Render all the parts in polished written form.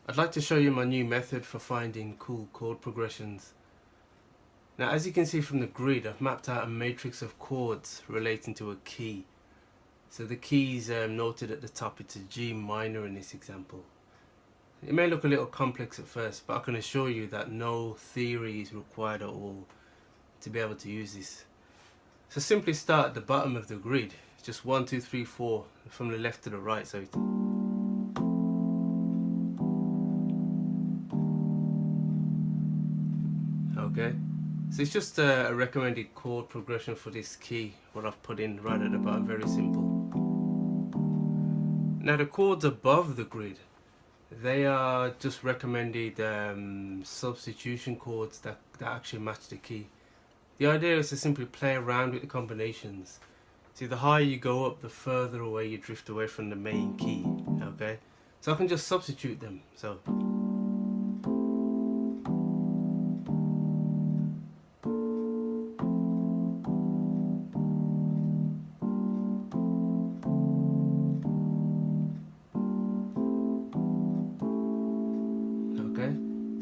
I'd like to show you my new method for finding cool chord progressions. Now, as you can see from the grid, I've mapped out a matrix of chords relating to a key. So the keys noted at the top, it's a G minor in this example. It may look a little complex at first, but I can assure you that no theory is required at all to be able to use this. So simply start at the bottom of the grid, just 1, 2, 3, 4 from the left to the right. So okay, so it's just a recommended chord progression for this key, what I've put in right at the bottom, very simple. Now the chords above the grid, they are just recommended substitution chords that actually match the key. The idea is to simply play around with the combinations. See, the higher you go up, the further away you drift away from the main key. Okay, so I can just substitute them. So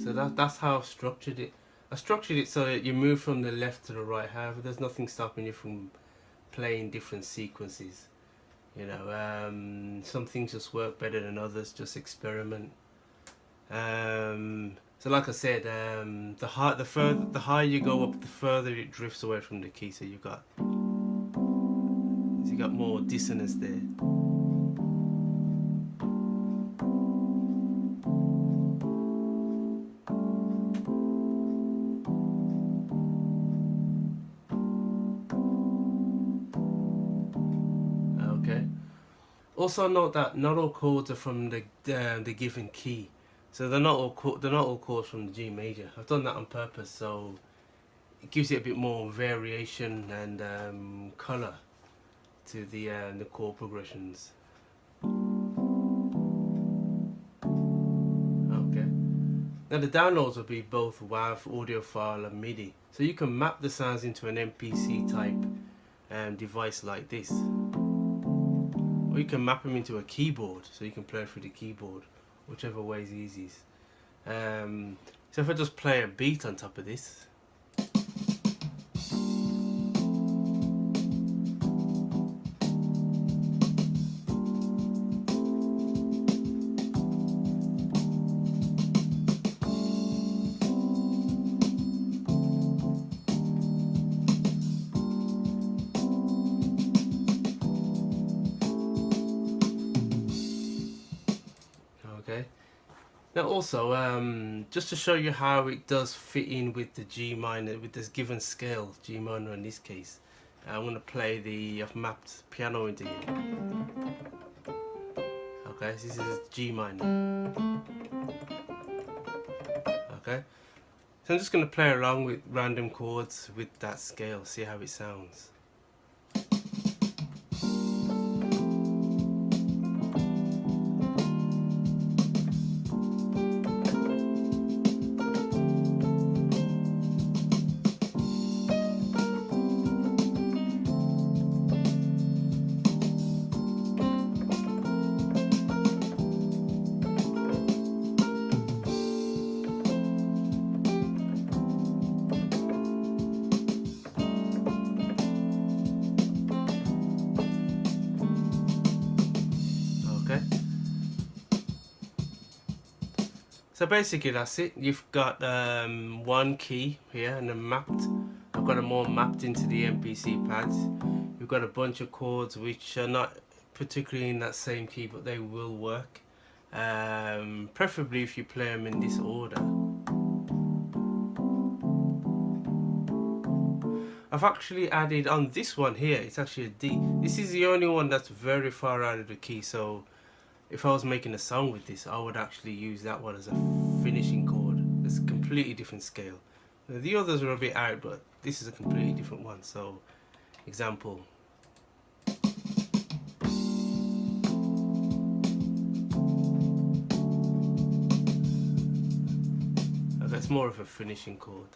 so that's how I've structured it. I structured it so that you move from the left to the right. However, there's nothing stopping you from playing different sequences. You know, some things just work better than others. Just experiment. So like I said, the higher you go up, the further it drifts away from the key. So you got more dissonance there. Okay. Also note that not all chords are from the given key, so they're not all chords from the G major. I've done that on purpose, so it gives it a bit more variation and color to the chord progressions. Okay. Now the downloads will be both WAV, audio file, and MIDI, so you can map the sounds into an MPC type device like this. Or you can map them into a keyboard, so you can play through the keyboard, whichever way is easiest. So if I just play a beat on top of this. Okay. Now also, just to show you how it does fit in with the G minor, with this given scale, G minor in this case, I'm going to play I've mapped piano into here. Okay, so this is G minor. Okay, so I'm just going to play along with random chords with that scale, see how it sounds. So basically that's it. You've got one key here and then mapped. I've got them all mapped into the MPC pads. You've got a bunch of chords which are not particularly in that same key, but they will work. Preferably if you play them in this order. I've actually added on this one here, it's actually a D. This is the only one that's very far out of the key, so if I was making a song with this, I would actually use that one as a finishing chord. It's a completely different scale. The others are a bit out, but this is a completely different one. So, example. Okay, it's more of a finishing chord.